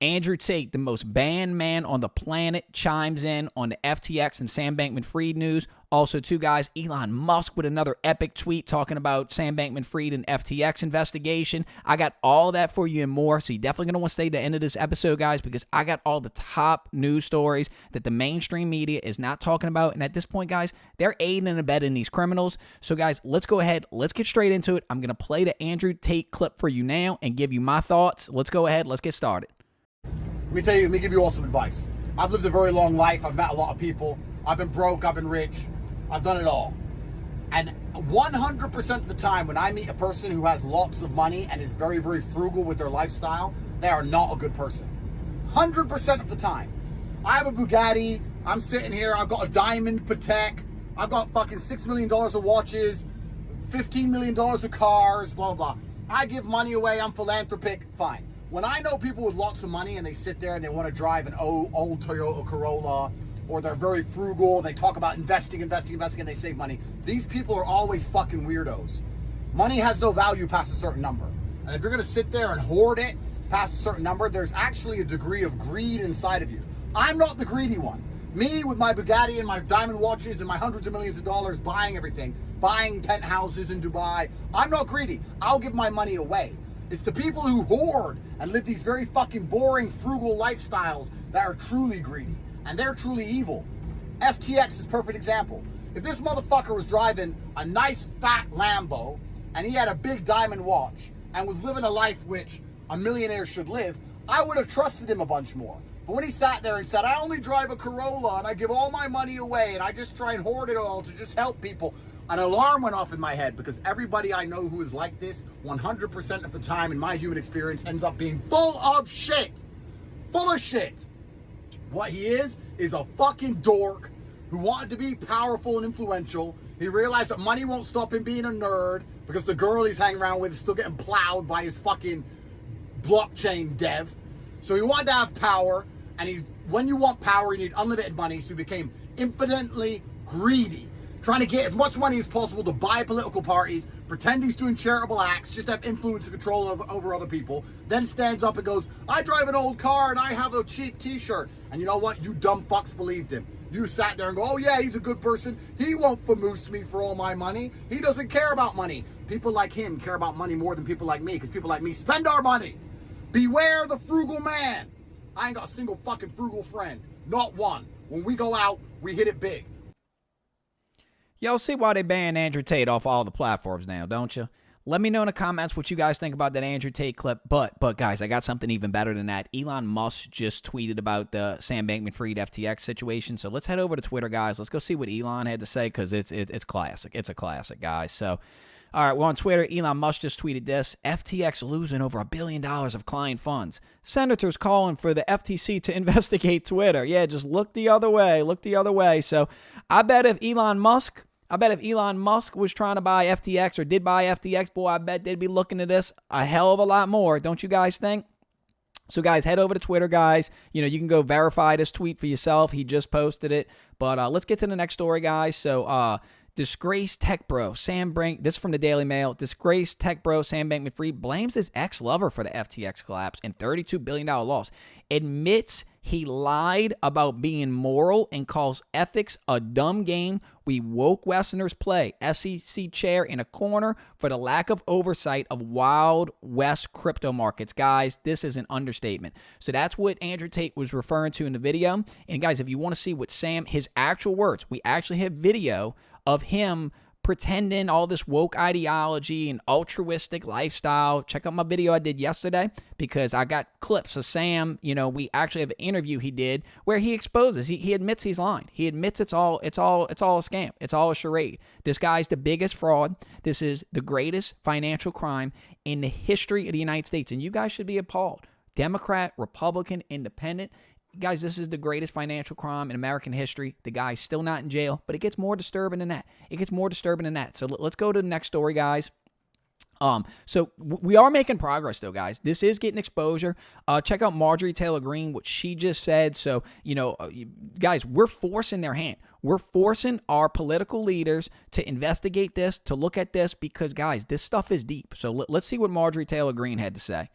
Andrew Tate, the most banned man on the planet, chimes in on the FTX and Sam Bankman-Fried news. Also, too, guys, Elon Musk with another epic tweet talking about Sam Bankman-Fried and FTX investigation. I got all that for you and more, so you're definitely going to want to stay to the end of this episode, guys, because I got all the top news stories that the mainstream media is not talking about. And at this point, guys, they're aiding and abetting these criminals. So, guys, let's go ahead. Let's get straight into it. I'm going to play the Andrew Tate clip for you now and give you my thoughts. Let's go ahead. Let's get started. Let me give you all some advice. I've lived a very long life. I've met a lot of people. I've been broke. I've been rich. I've done it all. And 100% of the time when I meet a person who has lots of money and is very, very frugal with their lifestyle, they are not a good person. 100% of the time. I have a Bugatti. I'm sitting here. I've got a diamond Patek. I've got fucking $6 million of watches, $15 million of cars, blah, blah, blah. I give money away. I'm philanthropic. Fine. When I know people with lots of money and they sit there and they want to drive an old Toyota Corolla, or they're very frugal, they talk about investing, and they save money, these people are always fucking weirdos. Money has no value past a certain number. And if you're going to sit there and hoard it past a certain number, there's actually a degree of greed inside of you. I'm not the greedy one. Me with my Bugatti and my diamond watches and my hundreds of millions of dollars buying everything, buying penthouses in Dubai, I'm not greedy. I'll give my money away. It's the people who hoard and live these very fucking boring, frugal lifestyles that are truly greedy. And they're truly evil. FTX is a perfect example. If this motherfucker was driving a nice fat Lambo and he had a big diamond watch and was living a life which a millionaire should live, I would have trusted him a bunch more. But when he sat there and said, I only drive a Corolla and I give all my money away and I just try and hoard it all to just help people, an alarm went off in my head, because everybody I know who is like this 100% of the time in my human experience ends up being full of shit. Full of shit. What he is a fucking dork who wanted to be powerful and influential. He realized that money won't stop him being a nerd because the girl he's hanging around with is still getting plowed by his fucking blockchain dev. So he wanted to have power, and when you want power, you need unlimited money, so he became infinitely greedy, trying to get as much money as possible to buy political parties, pretend he's doing charitable acts, just have influence and control over other people, then stands up and goes, I drive an old car and I have a cheap t-shirt. And you know what? You dumb fucks believed him. You sat there and go, oh yeah, he's a good person. He won't famoose me for all my money. He doesn't care about money. People like him care about money more than people like me, because people like me spend our money. Beware the frugal man. I ain't got a single fucking frugal friend. Not one. When we go out, we hit it big. Y'all see why they banned Andrew Tate off all the platforms now, don't you? Let me know in the comments what you guys think about that Andrew Tate clip. But guys, I got something even better than that. Elon Musk just tweeted about the Sam Bankman-Fried FTX situation. So let's head over to Twitter, guys. Let's go see what Elon had to say, because it's classic. It's a classic, guys. So, all right, we're on Twitter. Elon Musk just tweeted this: FTX losing over $1 billion of client funds. Senators calling for the FTC to investigate Twitter. Yeah, just look the other way. Look the other way. So I bet if Elon Musk was trying to buy FTX or did buy FTX, boy, I bet they'd be looking at this a hell of a lot more. Don't you guys think? So, guys, head over to Twitter, guys. You know, you can go verify this tweet for yourself. He just posted it. But let's get to the next story, guys. So, disgraced tech bro this is from the Daily Mail. Disgraced tech bro Sam Bankman-Fried blames his ex-lover for the FTX collapse and $32 billion loss. Admits he lied about being moral and calls ethics a dumb game we woke Westerners play. SEC chair in a corner for the lack of oversight of Wild West crypto markets. Guys, this is an understatement. So that's what Andrew Tate was referring to in the video. And guys, if you want to see what his actual words, we actually have video of him pretending all this woke ideology and altruistic lifestyle. Check out my video I did yesterday, because I got clips of Sam. You know, we actually have an interview he did where he exposes, he admits he's lying. He admits it's all a scam. It's all a charade. This guy's the biggest fraud. This is the greatest financial crime in the history of the United States. And you guys should be appalled. Democrat, Republican, Independent. Guys, this is the greatest financial crime in American history. The guy's still not in jail, but it gets more disturbing than that. So let's go to the next story, guys. So we are making progress, though, guys. This is getting exposure. Check out Marjorie Taylor Greene, what she just said. So, you know, guys, we're forcing their hand. We're forcing our political leaders to investigate this, to look at this, because, guys, this stuff is deep. So let's see what Marjorie Taylor Greene had to say.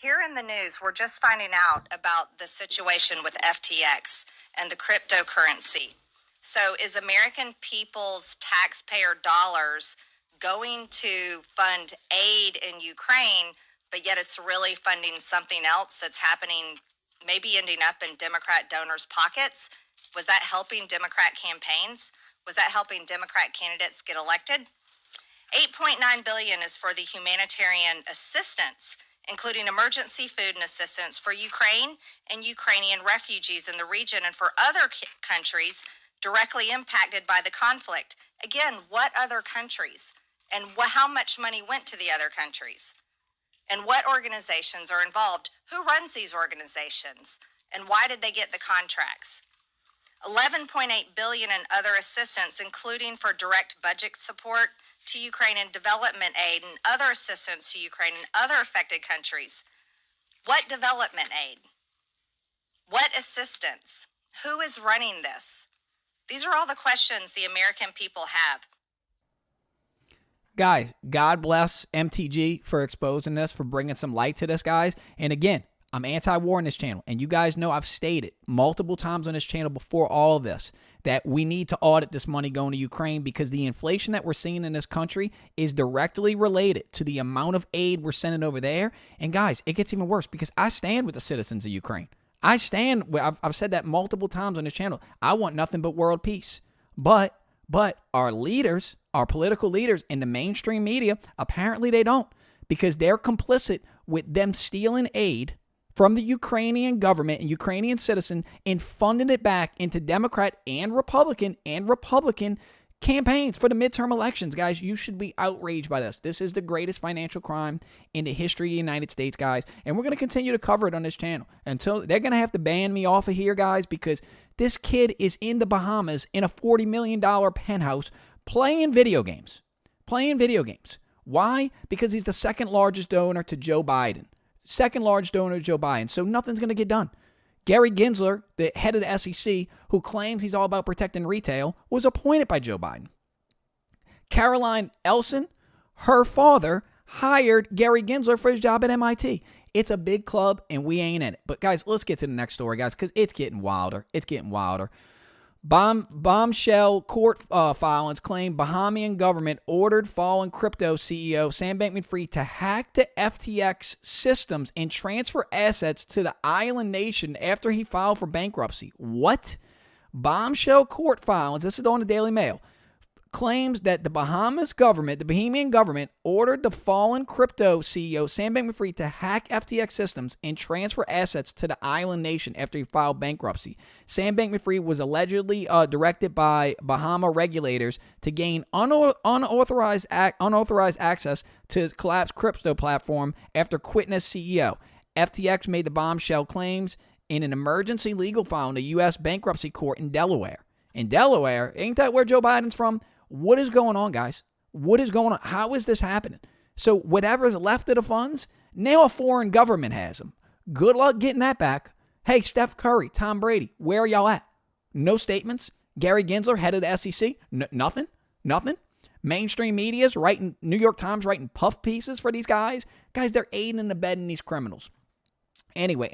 Here in the news, we're just finding out about the situation with FTX and the cryptocurrency. So is American people's taxpayer dollars going to fund aid in Ukraine, but yet it's really funding something else that's happening, maybe ending up in Democrat donors' pockets? Was that helping Democrat campaigns? Was that helping Democrat candidates get elected? $8.9 billion is for the humanitarian assistance, including emergency food and assistance for Ukraine and Ukrainian refugees in the region and for other countries directly impacted by the conflict. Again, what other countries? And how much money went to the other countries? And what organizations are involved? Who runs these organizations? And why did they get the contracts? $11.8 billion in other assistance, including for direct budget support to Ukraine and development aid and other assistance to Ukraine and other affected countries. What development aid? What assistance? Who is running this? These are all the questions the American people have. Guys, God bless MTG for exposing this, for bringing some light to this, guys. And again, I'm anti-war on this channel, and you guys know I've stated multiple times on this channel before all of this that we need to audit this money going to Ukraine, because the inflation that we're seeing in this country is directly related to the amount of aid we're sending over there. And guys, it gets even worse, because I stand with the citizens of Ukraine. I stand, I've said that multiple times on this channel. I want nothing but world peace. But our leaders, our political leaders in the mainstream media, apparently they don't, because they're complicit with them stealing aid from the Ukrainian government and Ukrainian citizen and funding it back into Democrat and Republican campaigns for the midterm elections. Guys, you should be outraged by this. This is the greatest financial crime in the history of the United States, guys. And we're going to continue to cover it on this channel until they're going to have to ban me off of here, guys, because this kid is in the Bahamas in a $40 million penthouse playing video games. Why? Because he's the second largest donor to Joe Biden. Second largest donor to Joe Biden. So nothing's going to get done. Gary Gensler, the head of the SEC, who claims he's all about protecting retail, was appointed by Joe Biden. Caroline Elson, her father, hired Gary Gensler for his job at MIT. It's a big club, and we ain't in it. But, guys, let's get to the next story, guys, because it's getting wilder. Bombshell court filings claim Bahamian government ordered fallen crypto CEO Sam Bankman-Fried to hack the FTX systems and transfer assets to the island nation after he filed for bankruptcy. What? Bombshell court filings, this is on the Daily Mail, claims that the Bahamian government, ordered the fallen crypto CEO Sam Bankman-Fried to hack FTX systems and transfer assets to the island nation after he filed bankruptcy. Sam Bankman-Fried was allegedly directed by Bahama regulators to gain unauthorized access to his collapsed crypto platform after quitting as CEO. FTX made the bombshell claims in an emergency legal file in the U.S. bankruptcy court in Delaware. In Delaware, ain't that where Joe Biden's from? What is going on, guys? What is going on? How is this happening? So whatever's left of the funds, now a foreign government has them. Good luck getting that back. Hey, Steph Curry, Tom Brady, where are y'all at? No statements. Gary Gensler, head of the SEC, nothing. Mainstream media's writing, New York Times writing puff pieces for these guys. Guys, they're aiding and abetting these criminals. Anyway,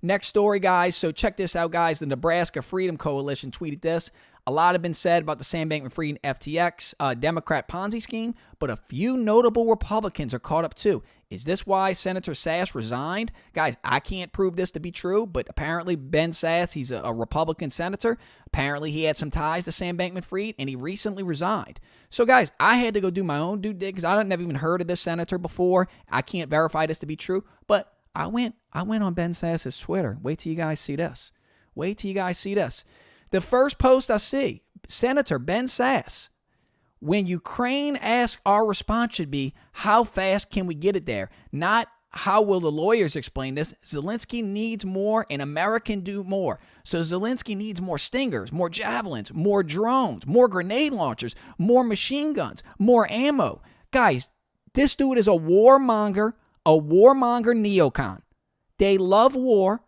next story, guys. So check this out, guys. The Nebraska Freedom Coalition tweeted this. A lot have been said about the Sam Bankman-Fried FTX Democrat Ponzi scheme, but a few notable Republicans are caught up too. Is this why Senator Sass resigned? Guys, I can't prove this to be true, but apparently Ben Sass, he's a Republican senator. Apparently he had some ties to Sam Bankman-Fried, and he recently resigned. So, guys, I had to go do my own due diligence. I never even heard of this senator before. I can't verify this to be true, but I went on Ben Sass's Twitter. Wait till you guys see this. The first post I see, Senator Ben Sass, when Ukraine asks, our response should be, how fast can we get it there? Not how will the lawyers explain this? Zelensky needs more and America can do more. So Zelensky needs more Stingers, more Javelins, more drones, more grenade launchers, more machine guns, more ammo. Guys, this dude is a warmonger neocon. They love war,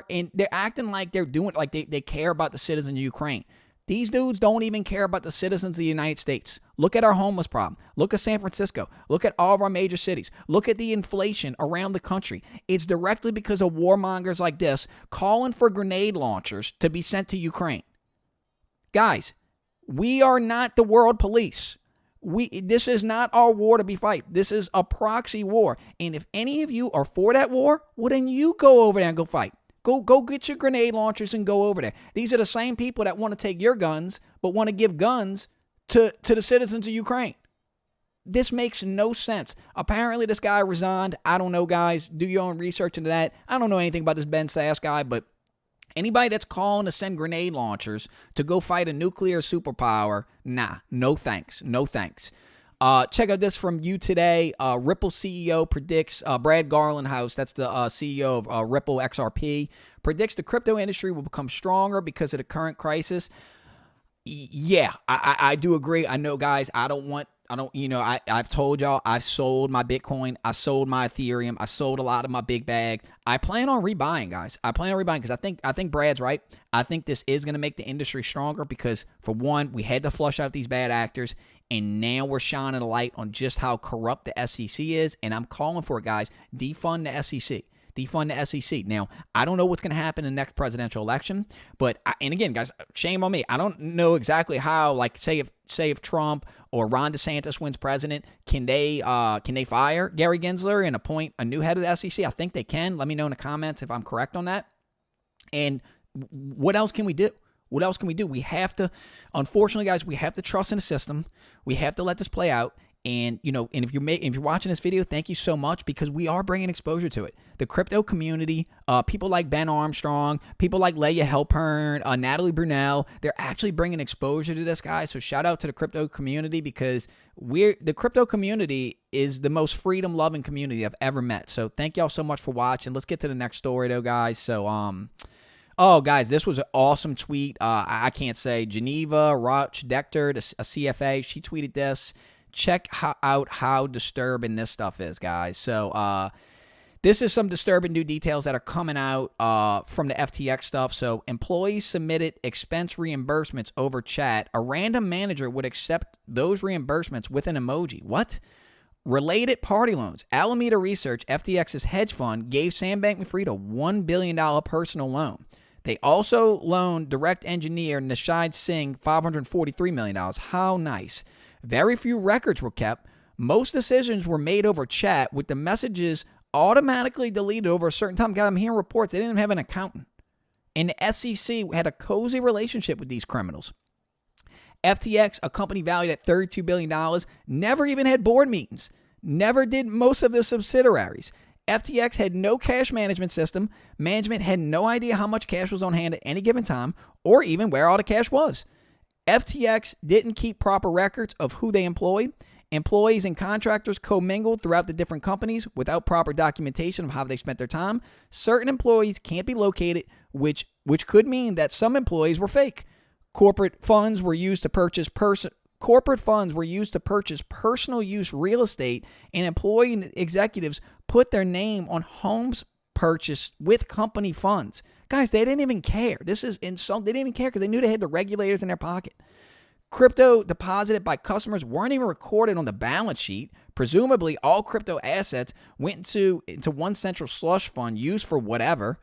and they're acting like they're doing, like they care about the citizens of Ukraine. These dudes don't even care about the citizens of the United States. Look at our homeless problem. Look at San Francisco. Look at all of our major cities. Look at the inflation around the country. It's directly because of warmongers like this calling for grenade launchers to be sent to Ukraine. Guys, we are not the world police. This is not our war to be fight. This is a proxy war. And if any of you are for that war, well, then you go over there and go fight. Go get your grenade launchers and go over there. These are the same people that want to take your guns, but want to give guns to the citizens of Ukraine. This makes no sense. Apparently, this guy resigned. I don't know, guys. Do your own research into that. I don't know anything about this Ben Sass guy, but anybody that's calling to send grenade launchers to go fight a nuclear superpower, nah, no thanks. No thanks. Check out this from you today. Ripple CEO predicts, Brad Garlinghouse, that's the CEO of Ripple XRP, predicts the crypto industry will become stronger because of the current crisis. Yeah, I do agree. I know, guys, I've told y'all I've sold my Bitcoin. I sold my Ethereum. I sold a lot of my big bag. I plan on rebuying, guys. I plan on rebuying because I think Brad's right. I think this is going to make the industry stronger because, for one, we had to flush out these bad actors, and now we're shining a light on just how corrupt the SEC is, and I'm calling for it, guys. Defund the SEC. Defund the SEC. Now, I don't know what's going to happen in the next presidential election, but, and again, guys, shame on me. I don't know exactly how, like, say if Trump or Ron DeSantis wins president, can they fire Gary Gensler and appoint a new head of the SEC? I think they can. Let me know in the comments if I'm correct on that. And what else can we do? What else can we do? We have to, unfortunately, guys, we have to trust in the system. We have to let this play out. And, and if you're watching this video, thank you so much because we are bringing exposure to it. The crypto community, people like Ben Armstrong, people like Leia Halpern, Natalie Brunell, they're actually bringing exposure to this, guys. So shout out to the crypto community because the crypto community is the most freedom-loving community I've ever met. So thank y'all so much for watching. Let's get to the next story, though, guys. So, oh, guys, this was an awesome tweet. I can't say. Geneva Roch Dector, a CFA, she tweeted this. Check out how disturbing this stuff is, guys. So this is some disturbing new details that are coming out from the FTX stuff. So employees submitted expense reimbursements over chat. A random manager would accept those reimbursements with an emoji. What? Related party loans. Alameda Research, FTX's hedge fund, gave Sam Bankman-Fried a $1 billion personal loan. They also loaned direct engineer Nishad Singh $543 million. How nice. Very few records were kept. Most decisions were made over chat with the messages automatically deleted over a certain time. God, I'm hearing reports they didn't even have an accountant. And the SEC had a cozy relationship with these criminals. FTX, a company valued at $32 billion, never even had board meetings. Never did most of the subsidiaries. FTX had no cash management system. Management had no idea how much cash was on hand at any given time or even where all the cash was. FTX didn't keep proper records of who they employed. Employees and contractors commingled throughout the different companies without proper documentation of how they spent their time. Certain employees can't be located, which could mean that some employees were fake. Corporate funds were used to purchase personal use real estate, and employee and executives put their name on homes purchased with company funds. Guys, they didn't even care. This is insult. They didn't even care because they knew they had the regulators in their pocket. Crypto deposited by customers weren't even recorded on the balance sheet. Presumably, all crypto assets went into one central slush fund used for whatever.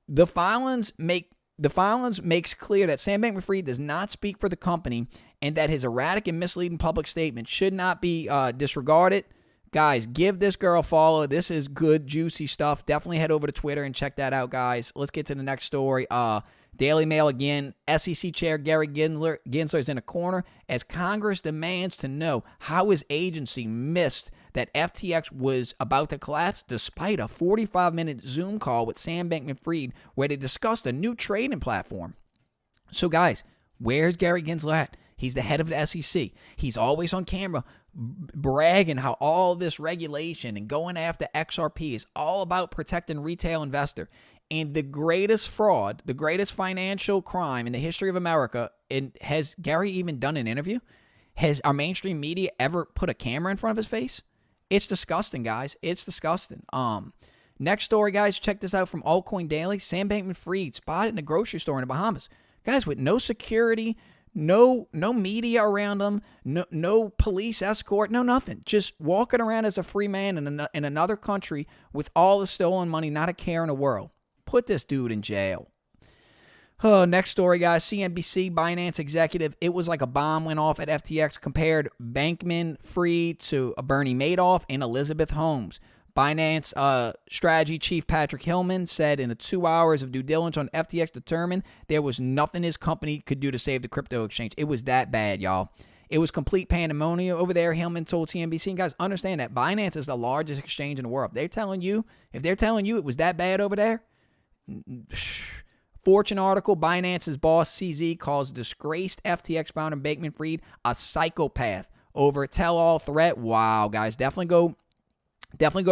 The filings makes clear that Sam Bankman-Fried does not speak for the company and that his erratic and misleading public statement should not be disregarded. Guys, give this girl a follow. This is good, juicy stuff. Definitely head over to Twitter and check that out, guys. Let's get to the next story. Daily Mail again. SEC Chair Gary Gensler is in a corner as Congress demands to know how his agency missed that FTX was about to collapse despite a 45-minute Zoom call with Sam Bankman-Fried where they discussed a new trading platform. So, guys, where's Gary Gensler at? He's the head of the SEC. He's always on camera bragging how all this regulation and going after XRP is all about protecting retail investor. And the greatest fraud, the greatest financial crime in the history of America, and has Gary even done an interview? Has our mainstream media ever put a camera in front of his face? It's disgusting, guys. It's disgusting. Next story, guys. Check this out from Altcoin Daily. Sam Bankman-Fried spotted in a grocery store in the Bahamas. Guys, with no security, no media around him, no police escort, no nothing. Just walking around as a free man in another country with all the stolen money, not a care in the world. Put this dude in jail. Oh, next story, guys. CNBC, Binance executive. It was like a bomb went off at FTX, compared Bankman-Fried to Bernie Madoff and Elizabeth Holmes. Binance strategy chief Patrick Hillman said in the 2 hours of due diligence on FTX determined there was nothing his company could do to save the crypto exchange. It was that bad, y'all. It was complete pandemonium over there, Hillman told CNBC. And guys, understand that Binance is the largest exchange in the world. If they're telling you it was that bad over there, Fortune article, Binance's boss CZ calls disgraced FTX founder Bankman-Fried a psychopath over tell-all threat. Wow, guys, definitely go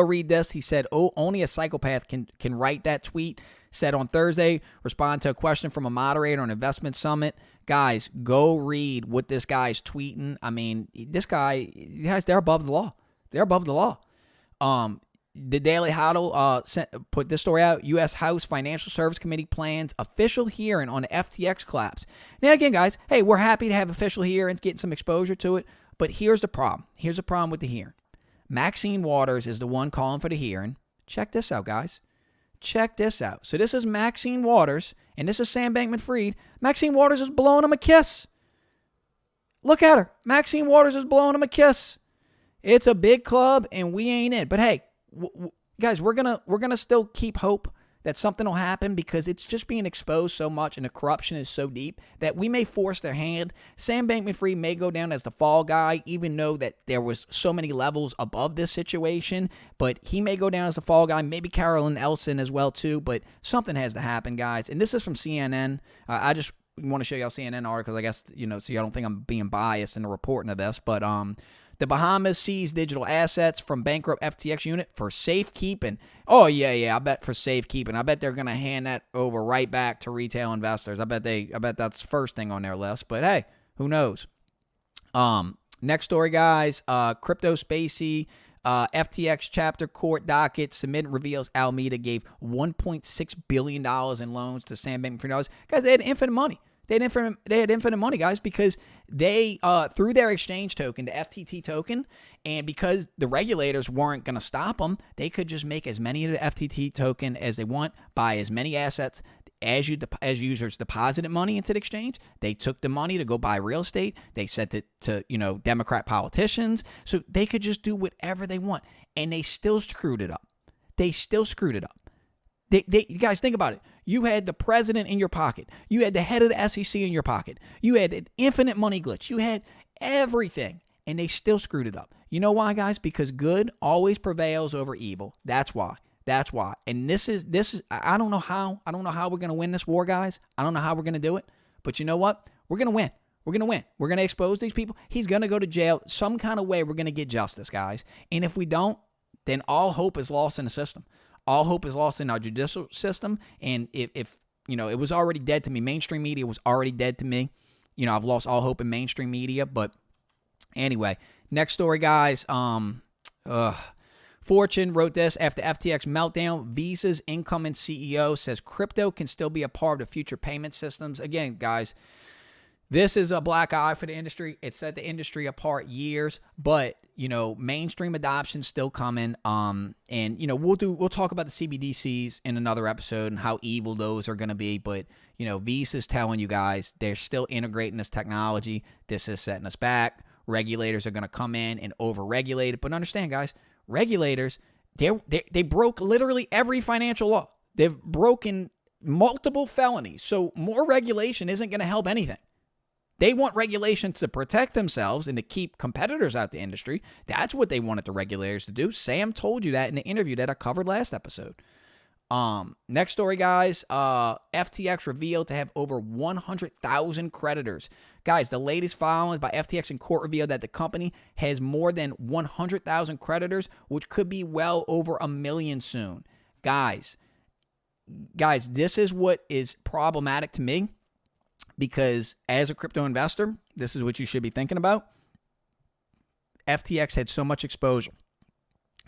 read this. He said, "Oh, only a psychopath can write that tweet." Said on Thursday, respond to a question from a moderator on Investment Summit. Guys, go read what this guy's tweeting. I mean, this guy, guys, they're above the law. They're above the law. The Daily Huddle put this story out. U.S. House Financial Service Committee plans official hearing on the FTX collapse. Now, again, guys, hey, we're happy to have official hearings, getting some exposure to it. But here's the problem. Here's the problem with the hearing. Maxine Waters is the one calling for the hearing. Check this out, guys. Check this out. So this is Maxine Waters, and this is Sam Bankman-Fried. Maxine Waters is blowing him a kiss. Look at her. Maxine Waters is blowing him a kiss. It's a big club, and we ain't in. But hey, guys, we're gonna still keep hope that something will happen, because it's just being exposed so much and the corruption is so deep that we may force their hand. Sam Bankman-Fried may go down as the fall guy, even though that there was so many levels above this situation, but he may go down as the fall guy. Maybe Carolyn Elson as well too, but something has to happen, guys. And this is from CNN. I just want to show y'all CNN articles, I guess, so y'all don't think I'm being biased in the reporting of this, but the Bahamas seized digital assets from bankrupt FTX unit for safekeeping. Oh, yeah, I bet for safekeeping. I bet they're going to hand that over right back to retail investors. I bet that's first thing on their list. But hey, who knows? Next story, guys. Crypto Spacey, FTX chapter court docket submit reveals Alameda gave $1.6 billion in loans to Sam Bankman-Fried. Guys, they had infinite money. They had infinite money, guys, because they, through their exchange token, the FTT token, and because the regulators weren't going to stop them, they could just make as many of the FTT token as they want, buy as many assets as users deposited money into the exchange. They took the money to go buy real estate. They sent it to, Democrat politicians. So they could just do whatever they want, and they still screwed it up. You guys, think about it. You had the president in your pocket. You had the head of the SEC in your pocket. You had an infinite money glitch. You had everything, and they still screwed it up. You know why, guys? Because good always prevails over evil. That's why. And this is. I don't know how. I don't know how we're gonna win this war, guys. I don't know how we're gonna do it. But you know what? We're gonna win. We're gonna expose these people. He's gonna go to jail. Some kind of way we're gonna get justice, guys. And if we don't, then all hope is lost in the system. All hope is lost in our judicial system. And if it was already dead to me. Mainstream media was already dead to me. I've lost all hope in mainstream media. But anyway, next story, guys. Fortune wrote this: after FTX meltdown, Visa's incoming CEO says crypto can still be a part of future payment systems. Again, guys, this is a black eye for the industry. It set the industry apart years, but mainstream adoption still coming. And we'll talk about the CBDCs in another episode and how evil those are going to be. But Visa's telling you guys they're still integrating this technology. This is setting us back. Regulators are going to come in and overregulate it. But understand, guys, regulators they broke literally every financial law. They've broken multiple felonies. So more regulation isn't going to help anything. They want regulation to protect themselves and to keep competitors out the industry. That's what they wanted the regulators to do. Sam told you that in the interview that I covered last episode. Next story, guys. FTX revealed to have over 100,000 creditors. Guys, the latest filings by FTX in court revealed that the company has more than 100,000 creditors, which could be well over 1 million soon. Guys, this is what is problematic to me. Because as a crypto investor, this is what you should be thinking about. FTX had so much exposure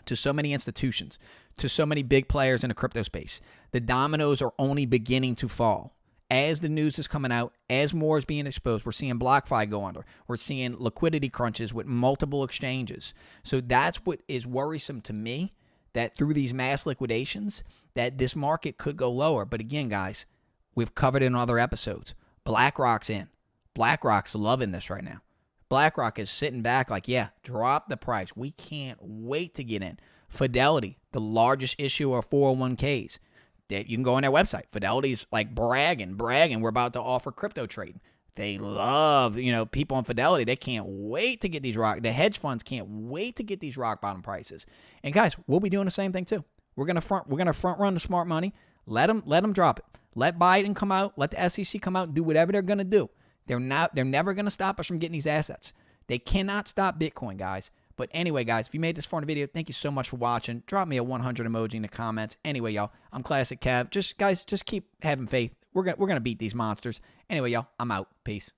to so many institutions, to so many big players in the crypto space. The dominoes are only beginning to fall. as the news is coming out, as more is being exposed, we're seeing BlockFi go under. We're seeing liquidity crunches with multiple exchanges. So that's what is worrisome to me, that through these mass liquidations, that this market could go lower. But again, guys, we've covered in other episodes. BlackRock's in. BlackRock's loving this right now. BlackRock is sitting back like, yeah, drop the price. We can't wait to get in. Fidelity, the largest issuer of 401ks. You can go on their website. Fidelity's like bragging. We're about to offer crypto trading. They love, people on Fidelity. They can't wait to get these the hedge funds can't wait to get these rock bottom prices. And guys, we'll be doing the same thing too. We're gonna front run the smart money. Let them drop it. Let Biden come out. Let the SEC come out and do whatever they're gonna do. They're never gonna stop us from getting these assets. They cannot stop Bitcoin, guys. But anyway, guys, if you made this far in the video, thank you so much for watching. Drop me a 100 emoji in the comments. Anyway, y'all, I'm Classic Kev. Just keep having faith. We're gonna beat these monsters. Anyway, y'all, I'm out. Peace.